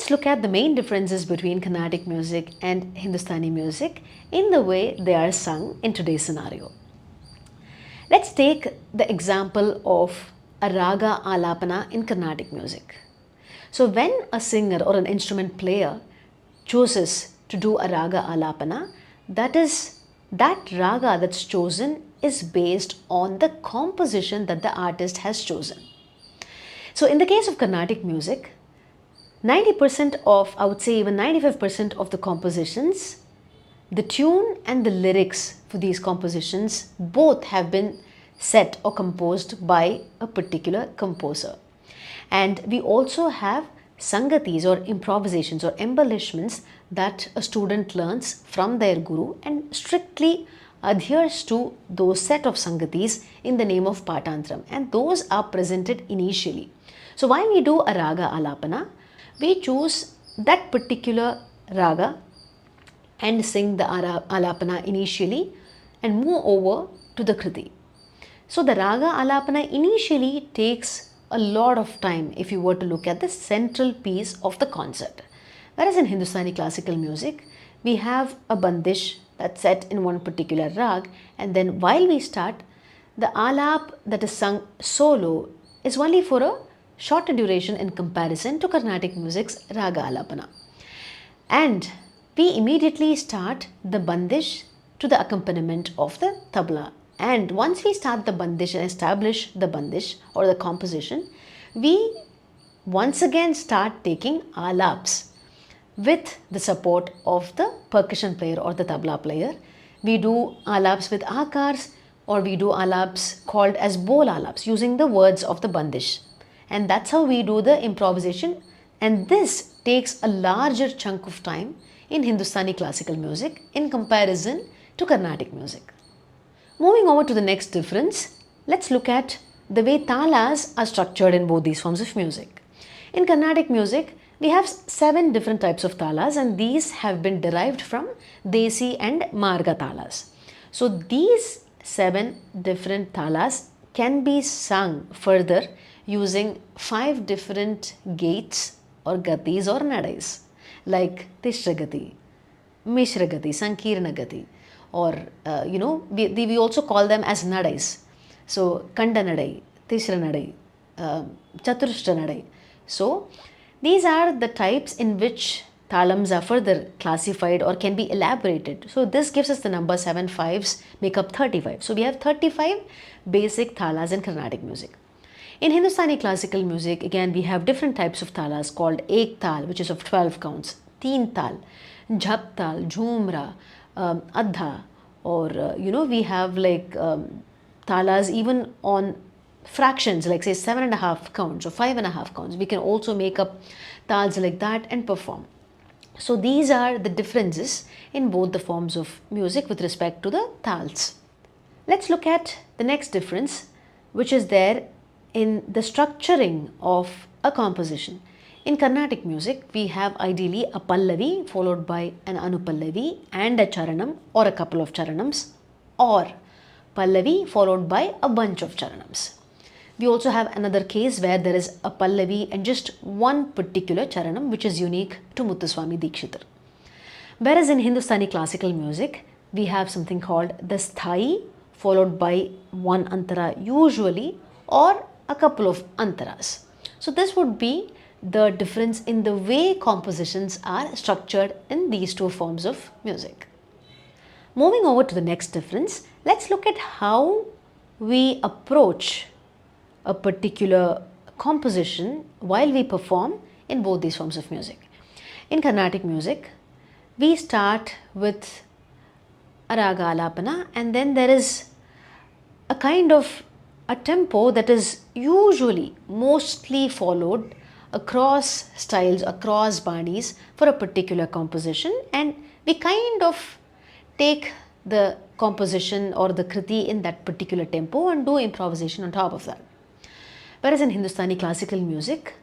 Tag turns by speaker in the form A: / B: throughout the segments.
A: let's look at the main differences between Carnatic music and Hindustani music in the way they are sung in today's scenario. Let's take the example of a raga alapana in Carnatic music. So when a singer or an instrument player chooses to do a raga alapana, that raga that's chosen is based on the composition that the artist has chosen. So in the case of Carnatic music, 90% of, I would say even 95% of the compositions, the tune and the lyrics for these compositions both have been set or composed by a particular composer. And we also have sangatis or improvisations or embellishments that a student learns from their guru and strictly adheres to those set of sangatis in the name of patantram, and those are presented initially. So while we do a raga alapana, we choose that particular raga and sing the alapana initially and move over to the kriti. So the raga alapana initially takes a lot of time if you were to look at the central piece of the concert. Whereas in Hindustani classical music, we have a bandish that's set in one particular rag, and then while we start, the alap that is sung solo is only for a shorter duration in comparison to Carnatic music's raga alapana. And we immediately start the bandish to the accompaniment of the tabla. And once we start the bandish and establish the bandish or the composition, we once again start taking alaps with the support of the percussion player or the tabla player. We do alaps with akars, or we do alaps called as bol alaps using the words of the bandish. And that's how we do the improvisation, and this takes a larger chunk of time in Hindustani classical music in comparison to Carnatic music. Moving over to the next difference, let's look at the way talas are structured in both these forms of music. In Carnatic music, we have 7 different types of talas, and these have been derived from Desi and Marga talas. So these 7 different talas can be sung further using 5 different gates or gatis or nadais, like Tishra Gati, Mishra Gati, Sankirna Gati, or we also call them as nadais. So Kanda Nadai, Tishra Nadai, Chaturshra Nadai. So these are the types in which talams are further classified or can be elaborated. So this gives us the number 7 5s make up 35. So we have 35 basic talas in Carnatic music. In Hindustani classical music, again, we have different types of talas called ek tal, which is of 12 counts, teen tal, jhap tal, jhumra, adha, or we have like talas even on fractions, like say 7.5 counts or 5.5 counts. We can also make up tals like that and perform. So these are the differences in both the forms of music with respect to the tals. Let's look at the next difference, which is there in the structuring of a composition. In Carnatic music, we have ideally a pallavi followed by an anupallavi and a charanam or a couple of charanams, or pallavi followed by a bunch of charanams. We also have another case where there is a pallavi and just one particular charanam, which is unique to Muthuswami Dikshitar. Whereas in Hindustani classical music, we have something called the sthai followed by one antara usually, or a couple of antaras. So this would be the difference in the way compositions are structured in these two forms of music. Moving over to the next difference, let's look at how we approach a particular composition while we perform in both these forms of music. In Carnatic music, we start with a raga alapana, and then there is a kind of a tempo that is usually mostly followed across styles, across banis for a particular composition, and we kind of take the composition or the kriti in that particular tempo and do improvisation on top of that. Whereas in Hindustani classical music,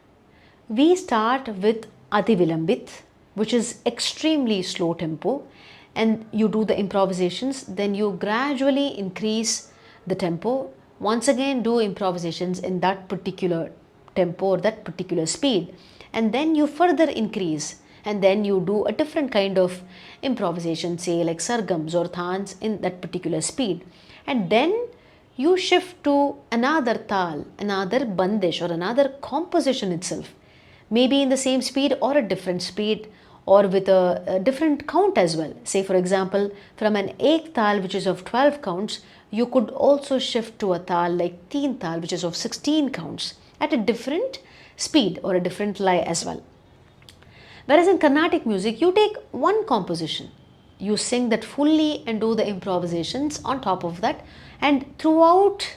A: we start with Ati Vilambit, which is extremely slow tempo, and you do the improvisations, then you gradually increase the tempo, once again do improvisations in that particular tempo or that particular speed, and then you further increase, and then you do a different kind of improvisation, say like sargams or thans in that particular speed, and then you shift to another tal, another bandish or another composition itself, maybe in the same speed or a different speed, or with a different count as well. Say for example, from an ek tal which is of 12 counts, you could also shift to a tal like teen tal which is of 16 counts at a different speed or a different lay as well. Whereas in Carnatic music, you take one composition, you sing that fully and do the improvisations on top of that, and throughout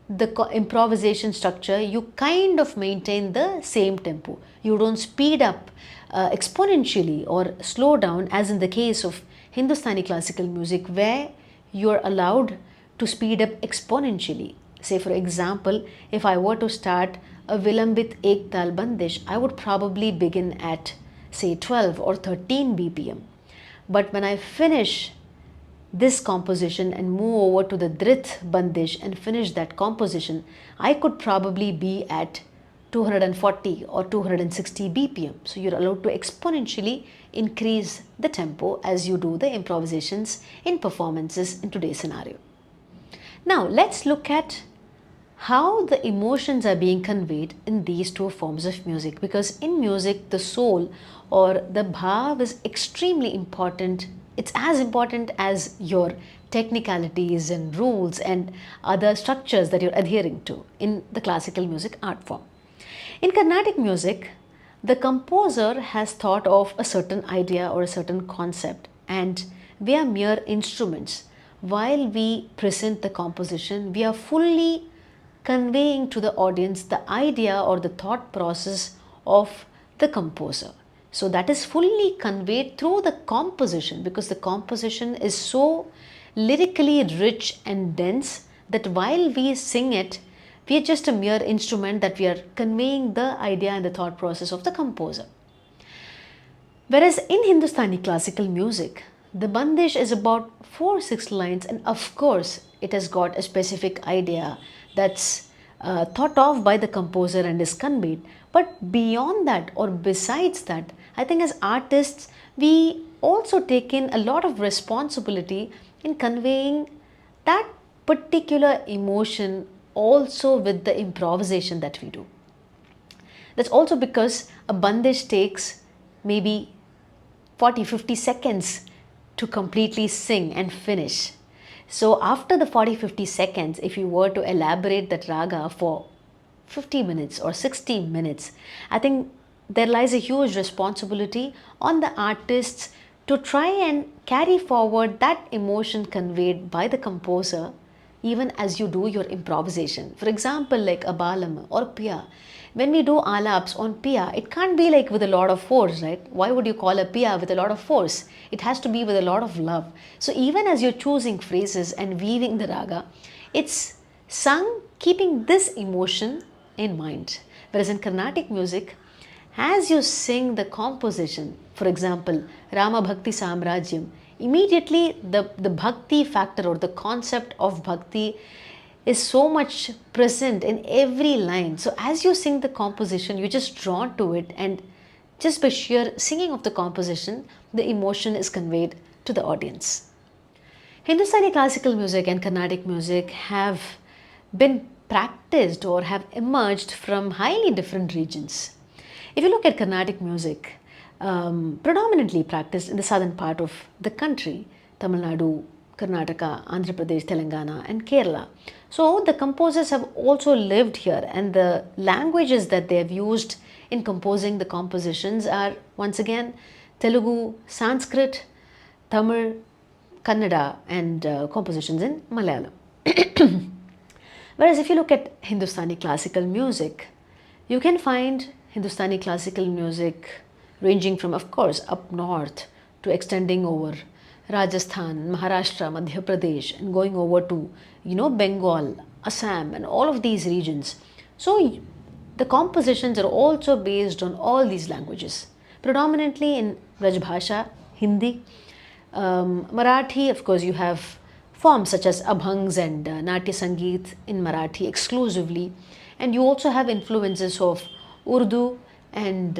A: the improvisation structure, you kind of maintain the same tempo. You don't speed up exponentially or slow down as in the case of Hindustani classical music, where you're allowed to speed up exponentially. Say for example, if I were to start a Vilambit Ek Tal Bandish, I would probably begin at say 12 or 13 BPM. But when I finish this composition and move over to the Drit Bandish and finish that composition, I could probably be at 240 or 260 BPM. So you're allowed to exponentially increase the tempo as you do the improvisations in performances in today's scenario. Now let's look at how the emotions are being conveyed in these two forms of music, because in music the soul or the bhaav is extremely important. It's as important as your technicalities and rules and other structures that you're adhering to in the classical music art form. In Carnatic music, the composer has thought of a certain idea or a certain concept, and we are mere instruments. While we present the composition, we are fully conveying to the audience the idea or the thought process of the composer. So that is fully conveyed through the composition, because the composition is so lyrically rich and dense that while we sing it, we are just a mere instrument that we are conveying the idea and the thought process of the composer. Whereas in Hindustani classical music, the bandish is about 4-6 lines, and of course it has got a specific idea that's thought of by the composer and is conveyed. But beyond that or besides that, I think as artists, we also take in a lot of responsibility in conveying that particular emotion also with the improvisation that we do. That's also because a bandish takes maybe 40-50 seconds to completely sing and finish. So after the 40-50 seconds, if you were to elaborate that raga for 50 minutes or 60 minutes, I think there lies a huge responsibility on the artists to try and carry forward that emotion conveyed by the composer even as you do your improvisation. For example, like a balam or piya. When we do alaps on piya, it can't be like with a lot of force, right? Why would you call a piya with a lot of force? It has to be with a lot of love. So even as you're choosing phrases and weaving the raga, it's sung keeping this emotion in mind. Whereas in Carnatic music, as you sing the composition, for example, Rama Bhakti Samrajyam, immediately the bhakti factor or the concept of bhakti is so much present in every line. So as you sing the composition, you're just drawn to it, and just by sheer singing of the composition, the emotion is conveyed to the audience. Hindustani classical music and Carnatic music have been practiced or have emerged from highly different regions. If you look at Carnatic music, predominantly practiced in the southern part of the country, Tamil Nadu, Karnataka, Andhra Pradesh, Telangana and Kerala. So the composers have also lived here, and the languages that they have used in composing the compositions are once again Telugu, Sanskrit, Tamil, Kannada and compositions in Malayalam. Whereas if you look at Hindustani classical music, you can find Hindustani classical music ranging from, of course, up north to extending over Rajasthan, Maharashtra, Madhya Pradesh, and going over to, Bengal, Assam, and all of these regions. So the compositions are also based on all these languages, predominantly in Rajbhasha, Hindi, Marathi. Of course, you have forms such as abhangs and Natya Sangeet in Marathi exclusively, and you also have influences of Urdu and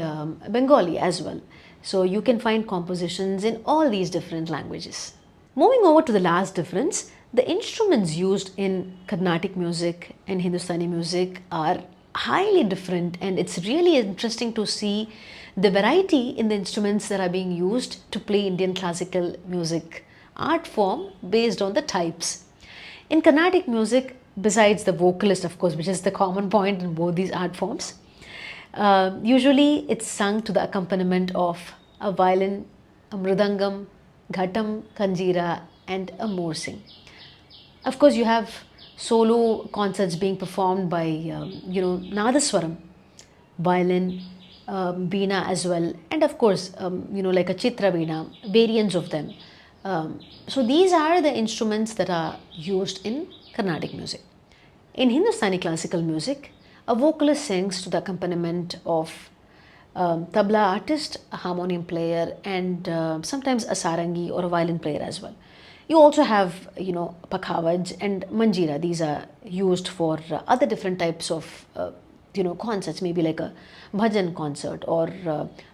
A: Bengali as well. So you can find compositions in all these different languages. Moving over to the last difference, the instruments used in Carnatic music and Hindustani music are highly different, and it's really interesting to see the variety in the instruments that are being used to play Indian classical music art form based on the types. In Carnatic music, besides the vocalist, of course, which is the common point in both these art forms, usually it's sung to the accompaniment of a violin, a mridangam, ghatam, kanjira, and a morsing. Of course, you have solo concerts being performed by, nadaswaram, violin, veena as well, and of course, like a chitra veena, variants of them. So these are the instruments that are used in Carnatic music. In Hindustani classical music, a vocalist sings to the accompaniment of tabla artist, a harmonium player, and sometimes a sarangi or a violin player as well. You also have, pakhavaj and manjira. These are used for other different types of, concerts, maybe like a bhajan concert, or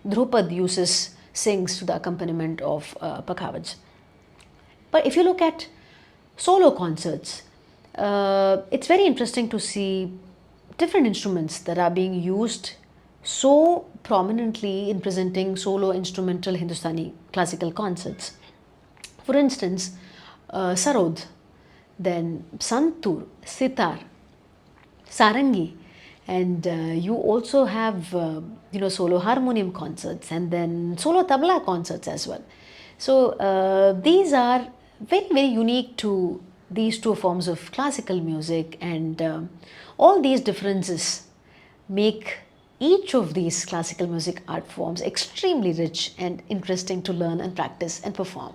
A: Dhrupad sings to the accompaniment of pakhavaj. But if you look at solo concerts, it's very interesting to see different instruments that are being used so prominently in presenting solo instrumental Hindustani classical concerts. For instance, sarod, then santur, sitar, sarangi, and you also have solo harmonium concerts and then solo tabla concerts as well. So these are very, very unique to these two forms of classical music, and all these differences make each of these classical music art forms extremely rich and interesting to learn and practice and perform.